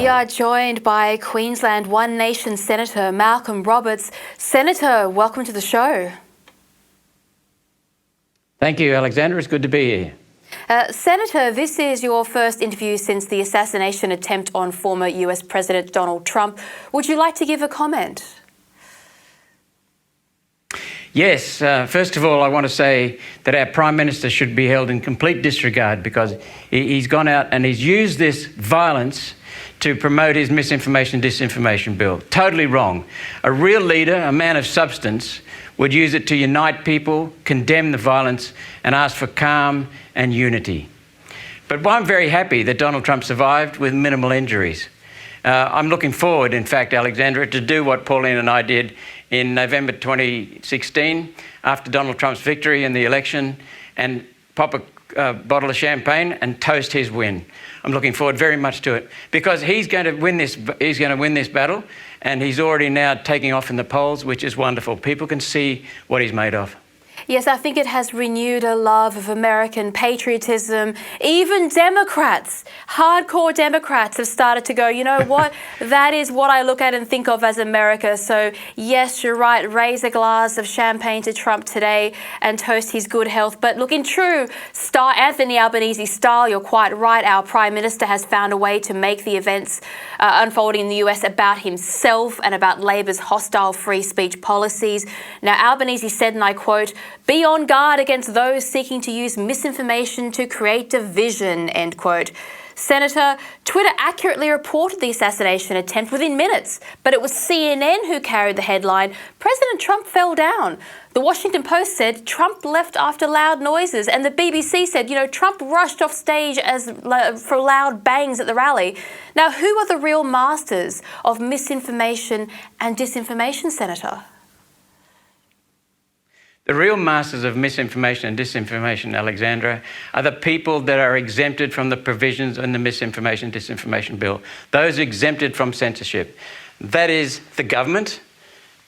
We are joined by Queensland One Nation Senator Malcolm Roberts. Senator, welcome to the show. Thank you, Alexandra. It's good to be here. Senator, this is your first interview since the assassination attempt on former US President Donald Trump. Would you like to give a comment? Yes. First of all, I want to say that our Prime Minister should be held in complete disregard because he's gone out and he's used this violence to promote his misinformation and disinformation bill. Totally wrong. A real leader, a man of substance, would use it to unite people, condemn the violence and ask for calm and unity. But I'm very happy that Donald Trump survived with minimal injuries. I'm looking forward, in fact, Alexandra, to do what Pauline and I did in November 2016 after Donald Trump's victory in the election and pop a bottle of champagne and toast his win. I'm looking forward very much to it because he's going to win this battle, and he's already now taking off in the polls, which is wonderful. People can see what he's made of. Yes, I think it has renewed a love of American patriotism. Even Democrats, hardcore Democrats, have started to go, you know what, that is what I look at and think of as America. So yes, you're right, raise a glass of champagne to Trump today and toast his good health. But look, in true Anthony Albanese style, you're quite right. Our Prime Minister has found a way to make the events unfolding in the US about himself and about Labor's hostile free speech policies. Now, Albanese said, and I quote, "Be on guard against those seeking to use misinformation to create division," end quote. Senator, Twitter accurately reported the assassination attempt within minutes, but it was CNN who carried the headline, "President Trump fell down." The Washington Post said Trump left after loud noises, and the BBC said, you know, Trump rushed off stage for loud bangs at the rally. Now, who are the real masters of misinformation and disinformation, Senator? The real masters of misinformation and disinformation, Alexandra, are the people that are exempted from the provisions in the Misinformation and Disinformation Bill. Those exempted from censorship. That is the government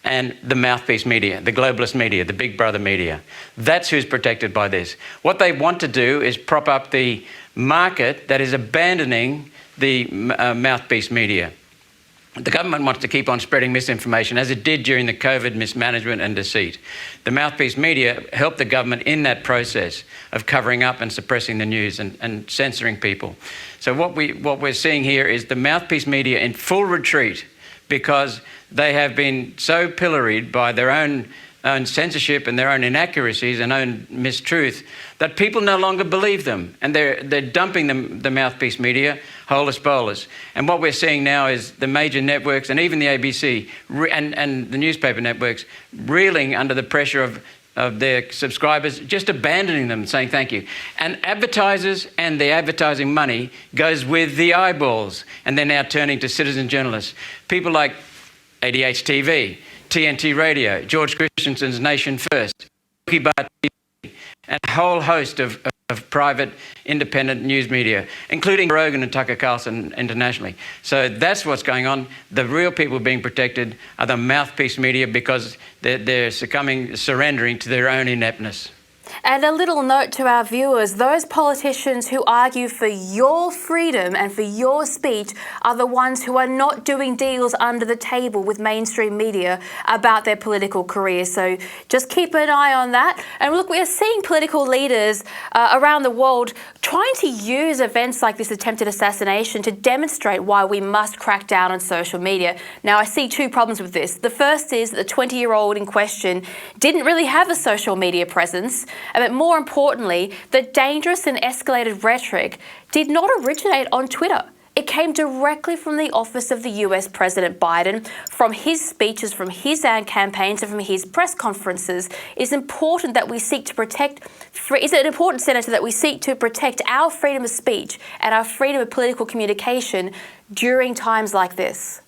and the mouthpiece media, the globalist media, the big brother media. That's who's protected by this. What they want to do is prop up the market that is abandoning the mouthpiece media. The government wants to keep on spreading misinformation, as it did during the COVID mismanagement and deceit. The mouthpiece media helped the government in that process of covering up and suppressing the news and censoring people. So what we're seeing here is the mouthpiece media in full retreat because they have been so pilloried by their own censorship and their own inaccuracies and own mistruth that people no longer believe them, and they're dumping the mouthpiece media holus bolus. And what we're seeing now is the major networks and even the ABC and the newspaper networks reeling under the pressure of their subscribers, just abandoning them, saying thank you. And advertisers and the advertising money goes with the eyeballs, and they're now turning to citizen journalists. People like ADH TV, TNT Radio, George Christensen's Nation First, TV, and a whole host of private independent news media, including Rogan and Tucker Carlson internationally. So that's what's going on. The real people being protected are the mouthpiece media because they're surrendering to their own ineptness. And a little note to our viewers, those politicians who argue for your freedom and for your speech are the ones who are not doing deals under the table with mainstream media about their political careers. So just keep an eye on that. And look, we are seeing political leaders around the world trying to use events like this attempted assassination to demonstrate why we must crack down on social media. Now, I see two problems with this. The first is that the 20-year-old in question didn't really have a social media presence. But more importantly, the dangerous and escalated rhetoric did not originate on Twitter. It came directly from the office of the US President Biden, from his speeches, from his own campaigns, and from his press conferences. It's important that we seek to protect, is it an important, Senator, that we seek to protect our freedom of speech and our freedom of political communication during times like this?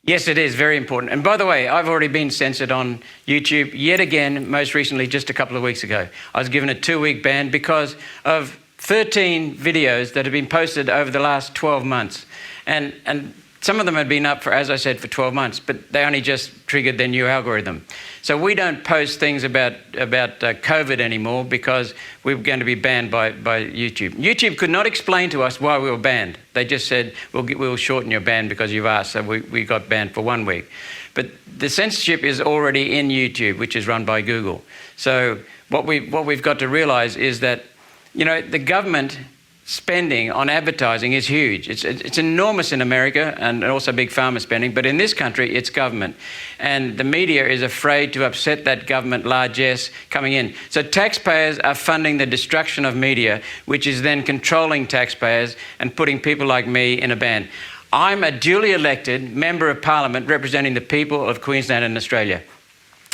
Yes, it is very important. And by the way, I've already been censored on YouTube yet again, most recently just a couple of weeks ago. I was given a 2-week ban because of 13 videos that have been posted over the last 12 months. And some of them had been up for, as I said, for 12 months, but they only just triggered their new algorithm. So we don't post things about COVID anymore because we're going to be banned by YouTube. YouTube could not explain to us why we were banned. They just said, we'll shorten your ban because you've asked, so we got banned for 1 week. But the censorship is already in YouTube, which is run by Google. So what we've got to realise is that, you know, the government spending on advertising is huge. It's enormous in America and also big pharma spending, but in this country it's government. And the media is afraid to upset that government largesse coming in. So taxpayers are funding the destruction of media, which is then controlling taxpayers and putting people like me in a ban. I'm a duly elected Member of Parliament representing the people of Queensland and Australia.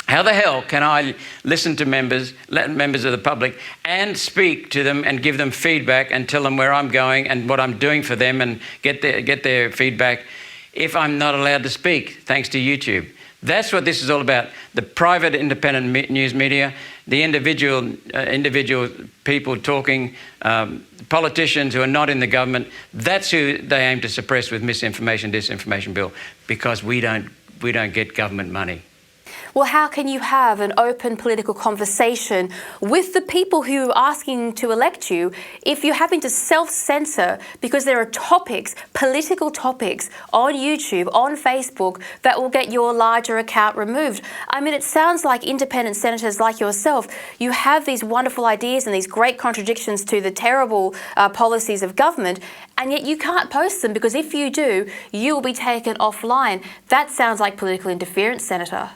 How the hell can I listen to members of the public and speak to them and give them feedback and tell them where I'm going and what I'm doing for them and get their feedback if I'm not allowed to speak, thanks to YouTube? That's what this is all about. The private independent news media, the individual people talking, politicians who are not in the government, that's who they aim to suppress with misinformation, disinformation bill, because we don't get government money. Well, how can you have an open political conversation with the people who are asking to elect you if you're having to self-censor because there are topics, political topics on YouTube, on Facebook, that will get your larger account removed? I mean, it sounds like independent senators like yourself, you have these wonderful ideas and these great contradictions to the terrible policies of government, and yet you can't post them because if you do, you will be taken offline. That sounds like political interference, Senator.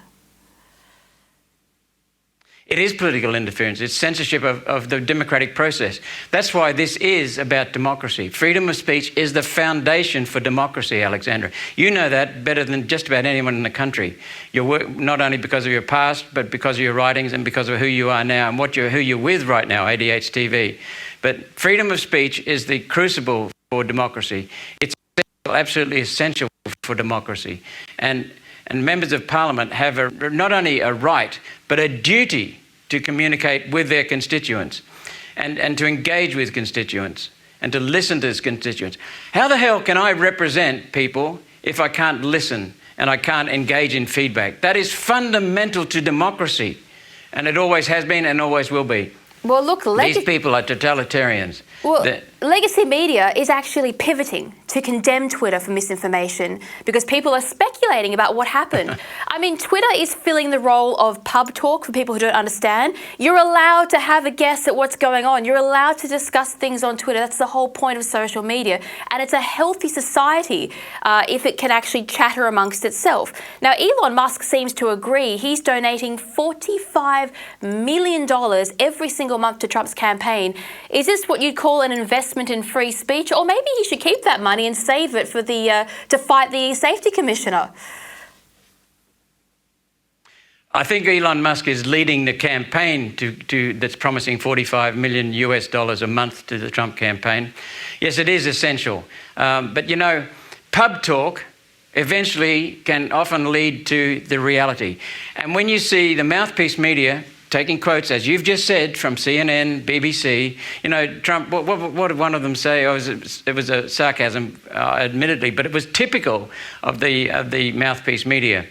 It is political interference. It's censorship of the democratic process. That's why this is about democracy. Freedom of speech is the foundation for democracy, Alexandra. You know that better than just about anyone in the country. Your work, not only because of your past, but because of your writings and because of who you are now and who you're with right now, ADH TV. But freedom of speech is the crucible for democracy. It's absolutely essential for democracy. And members of Parliament have not only a right, but a duty to communicate with their constituents and to engage with constituents and to listen to constituents. How the hell can I represent people if I can't listen and I can't engage in feedback? That is fundamental to democracy, and it always has been and always will be. Well, look, these people are totalitarians. Well, legacy media is actually pivoting to condemn Twitter for misinformation because people are speculating about what happened. I mean, Twitter is filling the role of pub talk for people who don't understand. You're allowed to have a guess at what's going on. You're allowed to discuss things on Twitter. That's the whole point of social media. And it's a healthy society if it can actually chatter amongst itself. Now, Elon Musk seems to agree. He's donating $45 million every single month to Trump's campaign. Is this what you'd call an investment in free speech? Or maybe he should keep that money and save it for to fight the safety commissioner? I think Elon Musk is leading the campaign that's promising $45 million a month to the Trump campaign. Yes, it is essential. But, you know, pub talk eventually can often lead to the reality. And when you see the mouthpiece media taking quotes, as you've just said, from CNN, BBC. You know, Trump, what did one of them say? Oh, it was a sarcasm, admittedly, but it was typical of the mouthpiece media.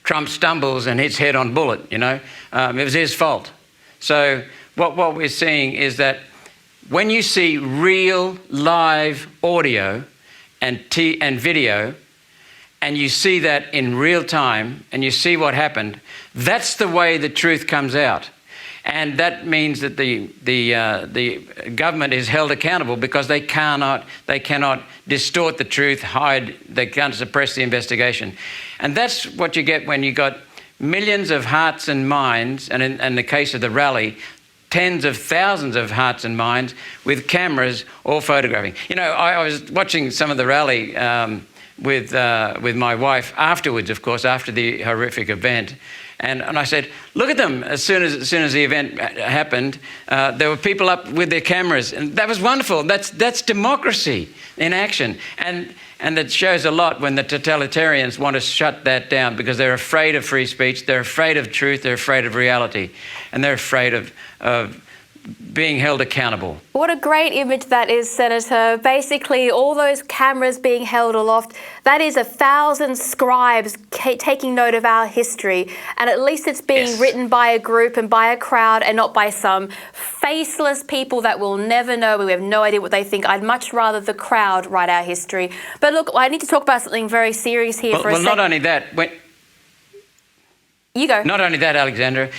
Trump stumbles and hits head on bullet, you know. It was his fault. So what we're seeing is that when you see real live audio and video, and you see that in real time, and you see what happened, that's the way the truth comes out. And that means that the government is held accountable because they cannot distort the truth, hide, they can't suppress the investigation. And that's what you get when you got millions of hearts and minds, and in the case of the rally, tens of thousands of hearts and minds with cameras all photographing. You know, I was watching some of the rally with my wife afterwards, of course, after the horrific event. And I said, look at them. As soon as the event happened, there were people up with their cameras. And that was wonderful. That's democracy in action. And it shows a lot when the totalitarians want to shut that down because they're afraid of free speech, they're afraid of truth, they're afraid of reality, and they're afraid of being held accountable. What a great image that is, Senator. Basically, all those cameras being held aloft, that is 1,000 scribes taking note of our history. And at least it's being written by a group and by a crowd and not by some faceless people that we'll never know. We have no idea what they think. I'd much rather the crowd write our history. But look, I need to talk about something very serious here for a second. Well, not only that. You go. Not only that, Alexandra,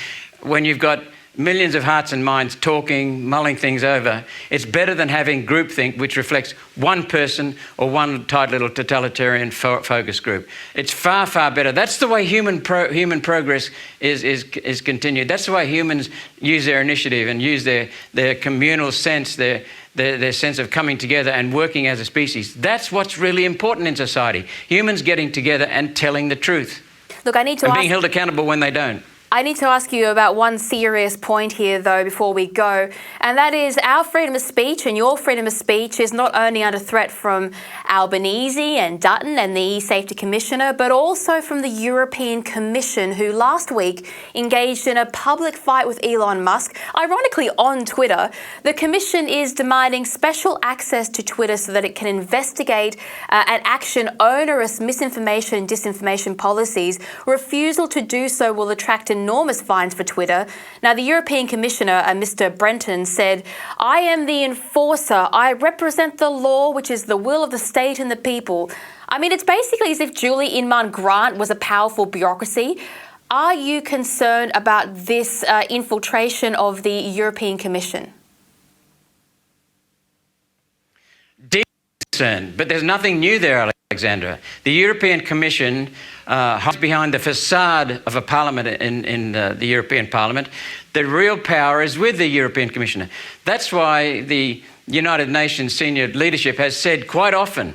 when you've got millions of hearts and minds talking, mulling things over, it's better than having groupthink, which reflects one person or one tight little totalitarian focus group. It's far, far better. That's the way human progress is continued. That's the way humans use their initiative and use their communal sense, their sense of coming together and working as a species. That's what's really important in society. Humans getting together and telling the truth. Look, I need to and being held accountable when they don't. I need to ask you about one serious point here, though, before we go, and that is our freedom of speech and your freedom of speech is not only under threat from Albanese and Dutton and the E-Safety Commissioner, but also from the European Commission, who last week engaged in a public fight with Elon Musk. Ironically, on Twitter, the Commission is demanding special access to Twitter so that it can investigate and action onerous misinformation and disinformation policies. Refusal to do so will attract enormous fines for Twitter. Now, the European Commissioner, Mr. Brenton, said, "I am the enforcer. I represent the law, which is the will of the state and the people." I mean, it's basically as if Julie Inman Grant was a powerful bureaucracy. Are you concerned about this infiltration of the European Commission? Deep concern, but there's nothing new there, Alexandra. The European Commission hides behind the facade of a parliament in the European Parliament. The real power is with the European Commissioner. That's why the United Nations senior leadership has said quite often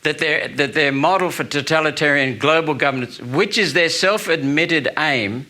that their model for totalitarian global governance, which is their self-admitted aim,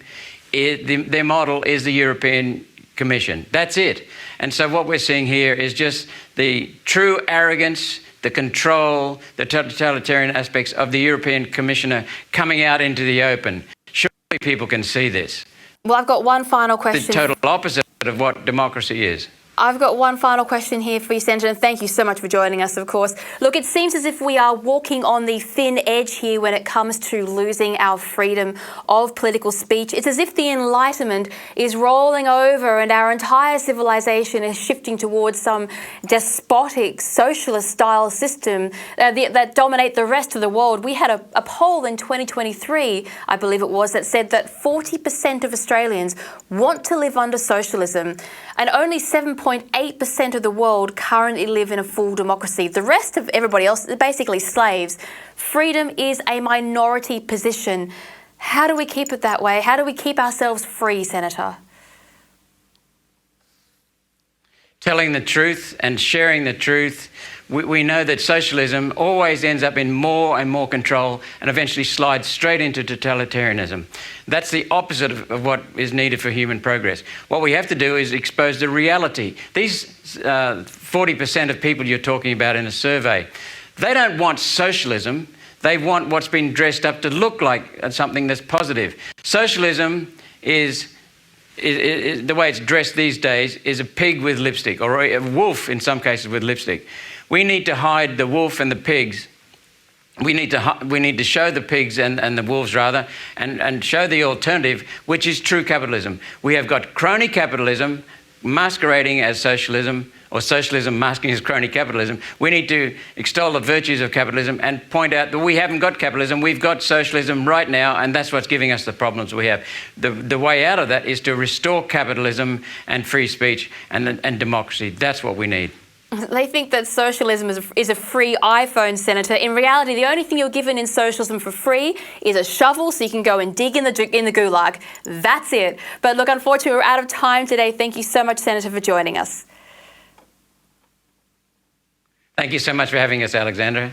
their model is the European Commission. That's it. And so what we're seeing here is just the true arrogance, the control, the totalitarian aspects of the European Commissioner coming out into the open. Surely people can see this. Well, I've got one final question. The total opposite of what democracy is. I've got one final question here for you, Senator, and thank you so much for joining us, of course. Look, it seems as if we are walking on the thin edge here when it comes to losing our freedom of political speech. It's as if the Enlightenment is rolling over and our entire civilization is shifting towards some despotic, socialist-style system that dominate the rest of the world. We had a poll in 2023, I believe it was, that said that 40% of Australians want to live under socialism, and only 7.8% of the world currently live in a full democracy. The rest of everybody else are basically slaves. Freedom is a minority position. How do we keep it that way? How do we keep ourselves free, Senator? Telling the truth and sharing the truth. We know that socialism always ends up in more and more control and eventually slides straight into totalitarianism. That's the opposite of what is needed for human progress. What we have to do is expose the reality. These 40% of people you're talking about in a survey, they don't want socialism. They want what's been dressed up to look like something that's positive. Socialism is the way it's dressed these days is a pig with lipstick, or a wolf in some cases with lipstick. We need to hide the wolf and the pigs. We need to show the pigs and the wolves rather, and show the alternative, which is true capitalism. We have got crony capitalism masquerading as socialism, or socialism masking as crony capitalism. We need to extol the virtues of capitalism and point out that we haven't got capitalism, we've got socialism right now, and that's what's giving us the problems we have. The way out of that is to restore capitalism and free speech and democracy. That's what we need. They think that socialism is a free iPhone, Senator. In reality, the only thing you're given in socialism for free is a shovel so you can go and dig in the gulag. That's it. But look, unfortunately, we're out of time today. Thank you so much, Senator, for joining us. Thank you so much for having us, Alexandra.